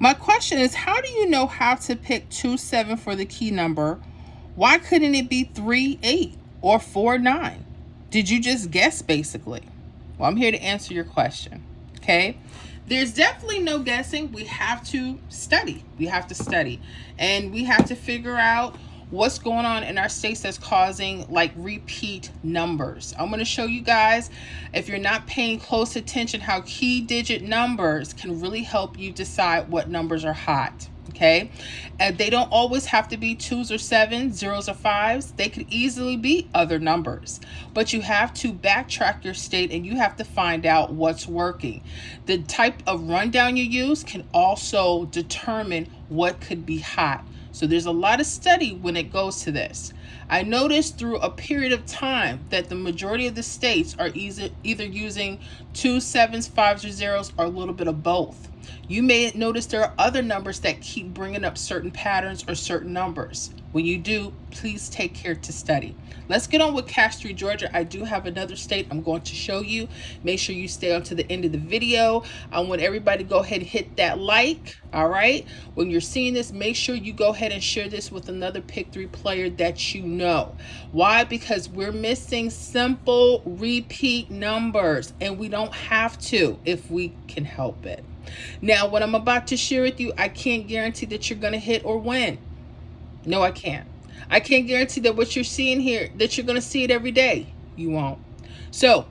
My question is, how do you know how to pick 2 7 for the key number? Why couldn't it be 3 8 or 4 9? Did you just guess basically? Well, I'm here to answer your question. Okay. There's definitely no guessing. We have to study. And we have to figure out what's going on in our states that's causing like repeat numbers. I'm going to show you guys, if you're not paying close attention, how key digit numbers can really help you decide what numbers are hot. Okay, and they don't always have to be 2s or 7s, 0s or 5s. They could easily be other numbers, but you have to backtrack your state and you have to find out what's working. The type of rundown you use can also determine what could be hot. So there's a lot of study when it goes to this. I noticed through a period of time that the majority of the states are either using 2s, 7s, 5s, or 0s, or a little bit of both. You may notice there are other numbers that keep bringing up certain patterns or certain numbers. When you do, please take care to study. Let's get on with Castries, Georgia. I do have another state I'm going to show you. Make sure you stay on to the end of the video. I want everybody to go ahead and hit that like. All right. When you're seeing this, make sure you go ahead and share this with another Pick 3 player that you know. Why? Because we're missing simple repeat numbers, and we don't have to if we can help it. Now, what I'm about to share with you, I can't guarantee that you're going to hit or win. No, I can't. I can't guarantee that what you're seeing here, that you're going to see it every day. You won't. So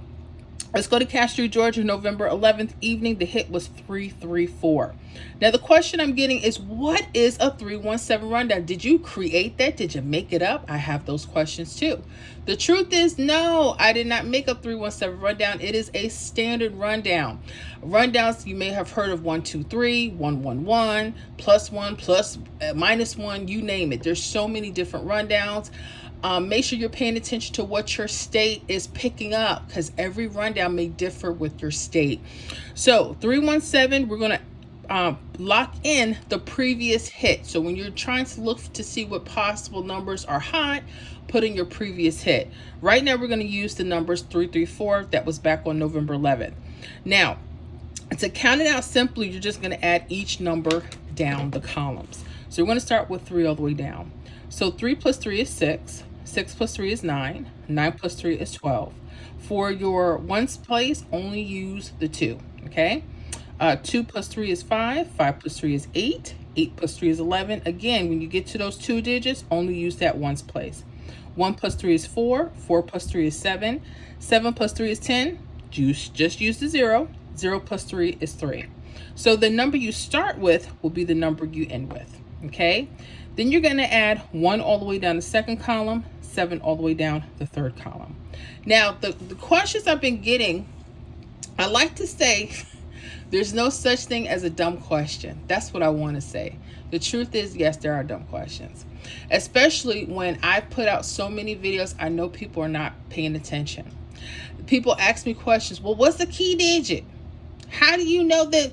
let's go to Castries, Georgia, November 11th evening. The hit was 334. Now, the question I'm getting is, what is a 317 rundown? Did you create that? Did you make it up? I have those questions too. The truth is, no, I did not make a 317 rundown. It is a standard rundown. Rundowns, you may have heard of 1 2 3, 1 1 1, +1, -1, you name it. There's so many different rundowns. Make sure you're paying attention to what your state is picking up, because every rundown may differ with your state. So 317, we're going to lock in the previous hit. So when you're trying to look to see what possible numbers are hot, put in your previous hit. Right now, we're going to use the numbers 334 that was back on November 11th. Now, to count it out simply, you're just going to add each number down the columns. So we're going to start with 3 all the way down. So 3 plus 3 is 6. 6 plus 3 is 9. 9 plus 3 is 12. For your ones place, only use the 2. Okay. 2 plus 3 is 5. 5 plus 3 is 8. 8 plus 3 is 11. Again, when you get to those 2 digits, only use that ones place. 1 plus 3 is 4. 4 plus 3 is 7. 7 plus 3 is 10. Just use the 0. 0 plus 3 is 3. So the number you start with will be the number you end with. Okay. Then you're going to add 1 all the way down the second column, 7 all the way down the third column. Now, the questions I've been getting, I like to say there's no such thing as a dumb question. That's what I want to say. The truth is, yes, there are dumb questions. Especially when I put out so many videos, I know people are not paying attention. People ask me questions. Well, what's the key digit? How do you know that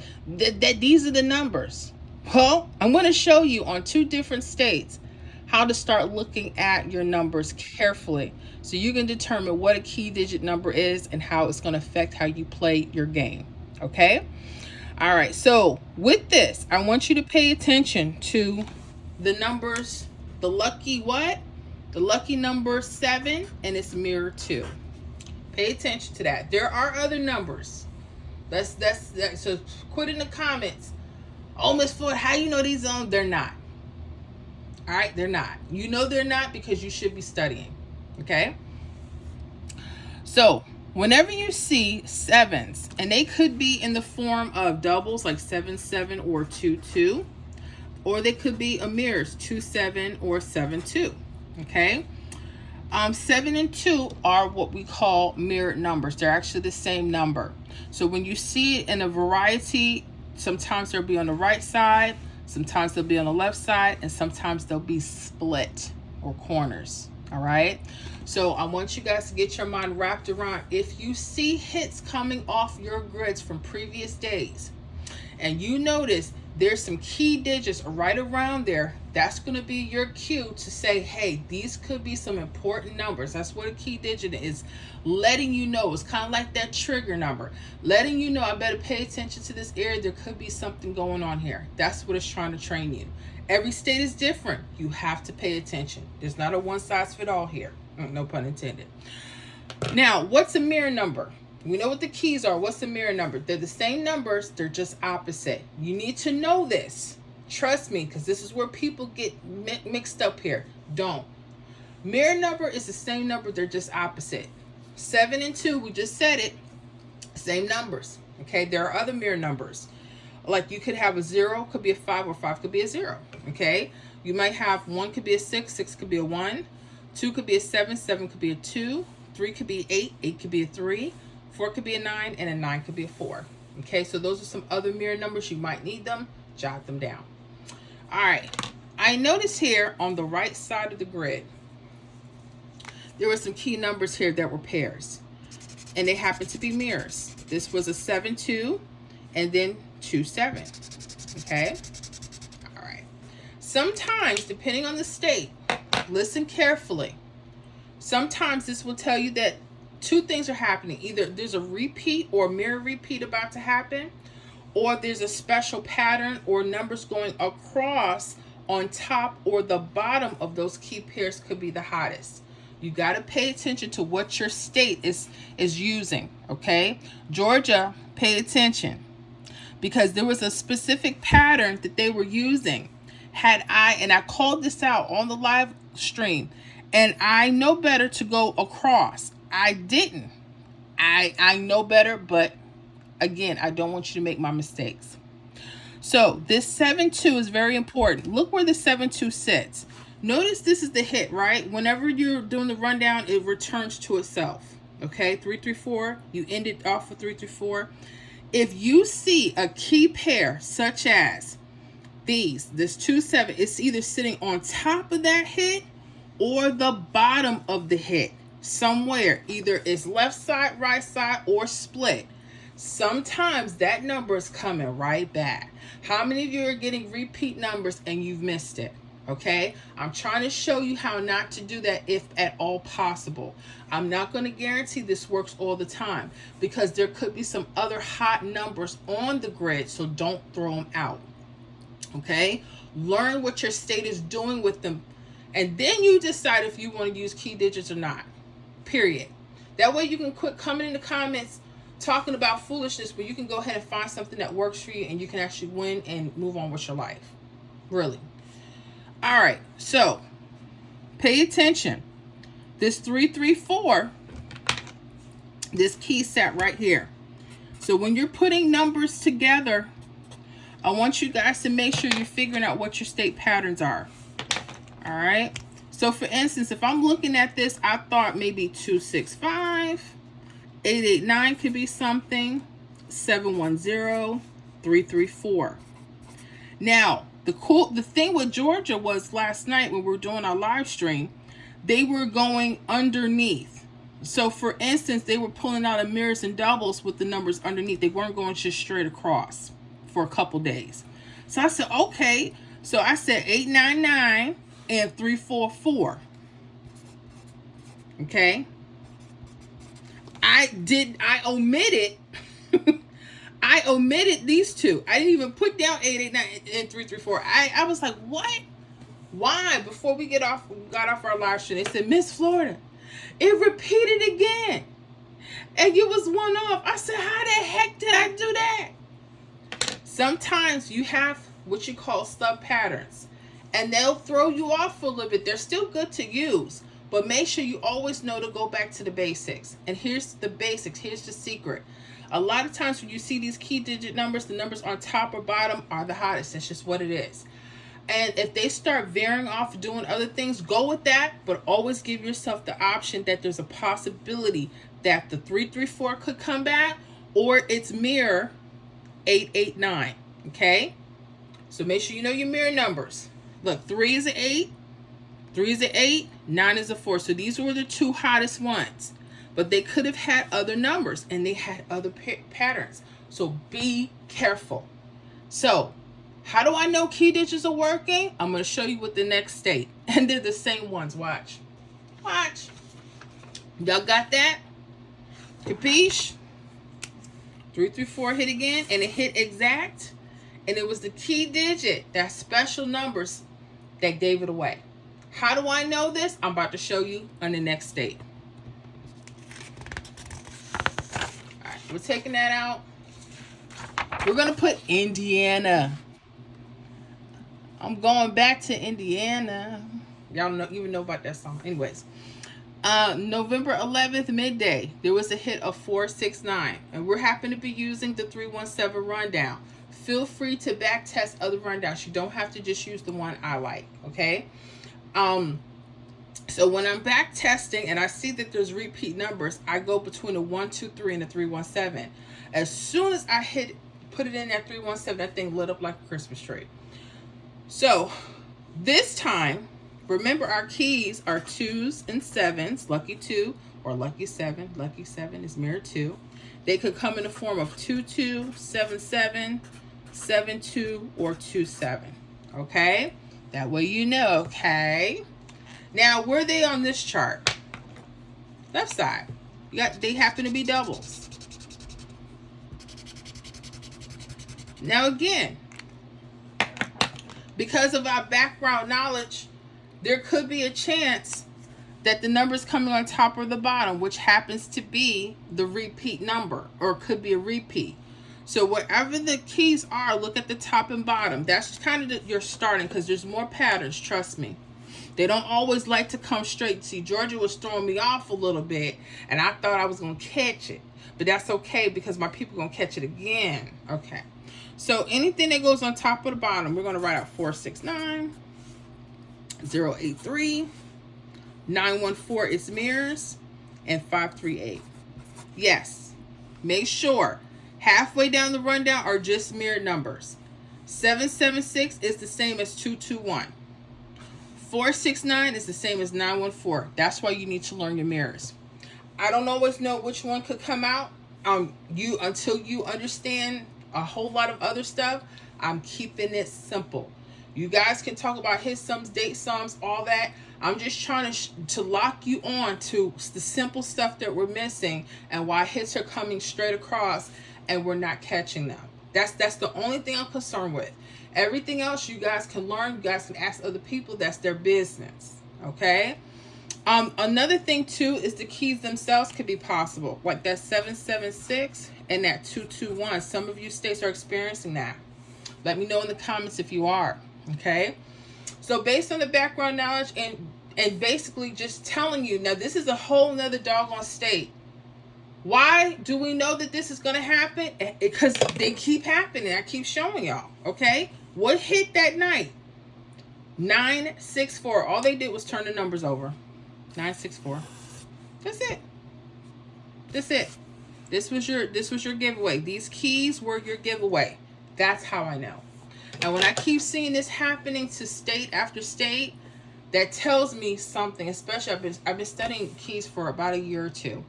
these are the numbers? Well, I'm going to show you on 2 different states how to start looking at your numbers carefully so you can determine what a key digit number is and how it's going to affect how you play your game. Okay? All right. So with this, I want you to pay attention to the numbers, the lucky what? The lucky number 7 and its mirror 2. Pay attention to that. There are other numbers. That's so put in the comments. Oh, Miss Floyd, how you know these on? They're not. All right, they're not. You know they're not because you should be studying. Okay? So, whenever you see 7s, and they could be in the form of doubles like 7 7 or 2 2, or they could be a mirrors 2 7 or 7 2. Okay? 7 and 2 are what we call mirrored numbers. They're actually the same number. So when you see it in a variety, sometimes they'll be on the right side, sometimes they'll be on the left side, and sometimes they'll be split or corners. All right. So I want you guys to get your mind wrapped around, if you see hits coming off your grids from previous days and you notice there's some key digits right around there. That's going to be your cue to say, hey, these could be some important numbers. That's what a key digit is, letting you know. It's kind of like that trigger number, letting you know, I better pay attention to this area. There could be something going on here. That's what it's trying to train you. Every state is different. You have to pay attention. There's not a one size fit all here. No pun intended. Now, what's a mirror number? We know what the keys are. What's the mirror number? They're the same numbers. They're just opposite. You need to know this. Trust me, because this is where people get mixed up here. Don't. Mirror number is the same number. They're just opposite. 7 and 2, we just said it. Same numbers. Okay, there are other mirror numbers. Like you could have a 0, could be a 5, or 5 could be a 0. Okay, you might have 1 could be a 6, 6 could be a 1, 2 could be a 7, 7 could be a 2, 3 could be 8, 8 could be a 3, 4 could be a 9, and a 9 could be a 4. Okay, so those are some other mirror numbers. You might need them. Jot them down. All right, I noticed here on the right side of the grid, there were some key numbers here that were pairs, and they happen to be mirrors. This was a 7, 2, and then 2, 7. Okay, all right. Sometimes, depending on the state, listen carefully. Sometimes this will tell you that two things are happening. Either there's a repeat or mirror repeat about to happen, or there's a special pattern or numbers going across on top or the bottom of those key pairs could be the hottest. You got to pay attention to what your state is using, okay? Georgia, pay attention, because there was a specific pattern that they were using. And I called this out on the live stream, and I know better to go across. I didn't. I know better, but again, I don't want you to make my mistakes. So this 7-2 is very important. Look where the 7-2 sits. Notice this is the hit, right? Whenever you're doing the rundown, it returns to itself. Okay, 3-3-4. You end it off with 3-3-4. If you see a key pair such as this 2-7, it's either sitting on top of that hit or the bottom of the hit. Somewhere, either it's left side, right side, or split. Sometimes that number is coming right back. How many of you are getting repeat numbers and you've missed it? Okay, I'm trying to show you how not to do that if at all possible. I'm not going to guarantee this works all the time because there could be some other hot numbers on the grid, so don't throw them out. Okay, learn what your state is doing with them, and then you decide if you want to use key digits or not. Period. That way you can quit coming in the comments talking about foolishness, but you can go ahead and find something that works for you and you can actually win and move on with your life. Really. All right, so pay attention. This 3-3-4, this key sat right here. So when you're putting numbers together, I want you guys to make sure you're figuring out what your state patterns are. All right. So for instance, if I'm looking at this, I thought maybe 2-6-5, 8-8-9 could be something, 7-1-0, 3-3-4. Now, the thing with Georgia was last night when we were doing our live stream, they were going underneath. So for instance, they were pulling out a mirrors and doubles with the numbers underneath. They weren't going just straight across for a couple days. So I said, okay. So I said 8-9-9 and 3-4-4. Okay. I omitted I omitted these two. I didn't even put down 8-8-9 and 3-3-4. I was like, what? Why? Before we got off our live stream, they said, Miss Florida, it repeated again. And you was one off. I said, how the heck did I do that? Sometimes you have what you call sub patterns, and they'll throw you off for a little bit. They're still good to use, but make sure you always know to go back to the basics. And here's the basics. Here's the secret. A lot of times when you see these key digit numbers, the numbers on top or bottom are the hottest. That's just what it is. And if they start veering off doing other things, go with that, but always give yourself the option that there's a possibility that the 3-3-4 could come back, or it's mirror 8-8-9. Okay? So make sure you know your mirror numbers. Look, 3 is an 8, 3 is an 8, 9 is a 4. So these were the two hottest ones. But they could have had other numbers, and they had other patterns. So be careful. So How do I know key digits are working? I'm going to show you with the next state. And they're the same ones. Watch. Watch. Y'all got that? Capiche? 334 hit again, and it hit exact. And it was the key digit, that special numbers, that gave it away. How do I know this? I'm about to show you on the next state. All right, we're taking that out. We're going to put Indiana. I'm going back to Indiana. Y'all don't even know about that song. Anyways, November 11th, midday, there was a hit of 469. And we're happen to be using the 317 rundown. Feel free to back test other rundowns. You don't have to just use the one I like, okay? So when I'm back testing and I see that there's repeat numbers, I go between a 1, 2, 3 and a 317. As soon as I put it in that 317, that thing lit up like a Christmas tree. So this time, remember our keys are 2s and 7s, lucky 2 or lucky 7. Lucky 7 is mirror 2. They could come in the form of 22, 77, 72, or 27. Okay? That way you know, okay? Now, where are they on this chart? Left side. They happen to be doubles. Now again, because of our background knowledge, there could be a chance that the number's coming on top or the bottom, which happens to be the repeat number, or it could be a repeat. So wherever the keys are, look at the top and bottom. That's kind of your starting, because there's more patterns, trust me. They don't always like to come straight. See, Georgia was throwing me off a little bit, and I thought I was going to catch it. But that's okay, because my people are going to catch it again. Okay. So anything that goes on top or the bottom, we're going to write out 469, 083, 914 is mirrors, and 538. Yes. Make sure halfway down the rundown are just mirrored numbers. 776 is the same as 221. 469 is the same as 914. That's why you need to learn your mirrors. I don't always know which one could come out. Until you understand a whole lot of other stuff, I'm keeping it simple. You guys can talk about hit sums, date sums, all that. I'm just trying to lock you on to the simple stuff that we're missing and why hits are coming straight across and we're not catching them. That's the only thing I'm concerned with. Everything else you guys can learn. You guys can ask other people. That's their business. Okay? Another thing, too, is the keys themselves could be possible. Like that 776 and that 221. Some of you states are experiencing that. Let me know in the comments if you are. Okay? So based on the background knowledge and basically just telling you, now this is a whole nother doggone state. Why do we know that this is going to happen? Because they keep happening. I keep showing y'all. Okay? What hit that night? 964. All they did was turn the numbers over. 964. That's it. That's it. This was your giveaway. These keys were your giveaway. That's how I know. And when I keep seeing this happening to state after state, that tells me something. Especially I've been studying keys for about a year or two.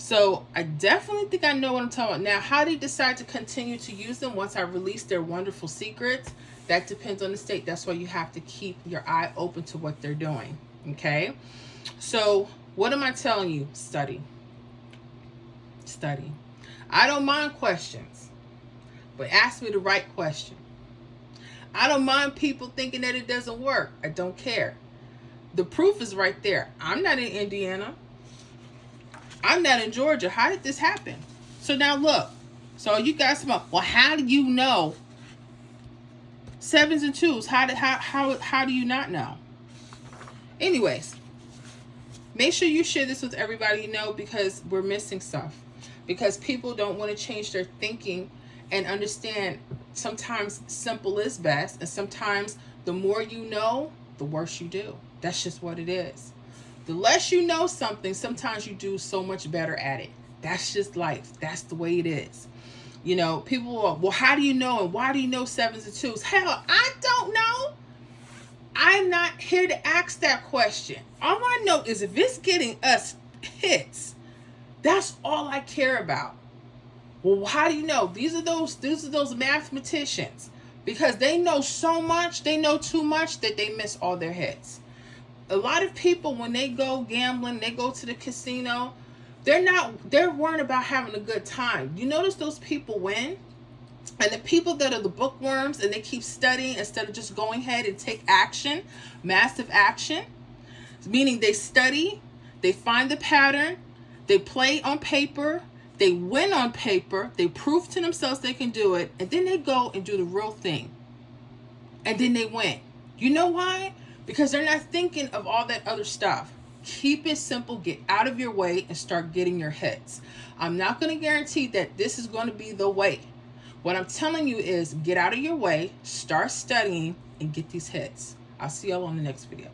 So I definitely think I know what I'm talking about. Now, how they decide to continue to use them once I release their wonderful secrets, that depends on the state. That's why you have to keep your eye open to what they're doing. Okay? So what am I telling you? Study. Study. I don't mind questions, but ask me the right question. I don't mind people thinking that it doesn't work. I don't care. The proof is right there. I'm not in Indiana. I'm not in Georgia. How did this happen? So now look. So you guys come up. Well, how do you know 7s and 2s? How do you not know? Anyways, make sure you share this with everybody you know, because we're missing stuff. Because people don't want to change their thinking and understand sometimes simple is best. And sometimes the more you know, the worse you do. That's just what it is. The less you know something, sometimes you do so much better at it. That's just life. That's the way it is. You know, people are, well, how do you know? And why do you know 7s and 2s? Hell, I don't know. I'm not here to ask that question. All I know is if it's getting us hits, that's all I care about. Well, how do you know? These are those mathematicians. because they know so much, they know too much that they miss all their hits. A lot of people, when they go gambling, they go to the casino, they're worried about having a good time. You notice those people win? And the people that are the bookworms and they keep studying instead of just going ahead and take action, massive action, meaning they study, they find the pattern, they play on paper, they win on paper, they prove to themselves they can do it, and then they go and do the real thing. And then they win. You know why? Because they're not thinking of all that other stuff. Keep it simple, get out of your way, and start getting your hits. I'm not going to guarantee that this is going to be the way. What I'm telling you is get out of your way, start studying, and get these hits. I'll see y'all on the next video.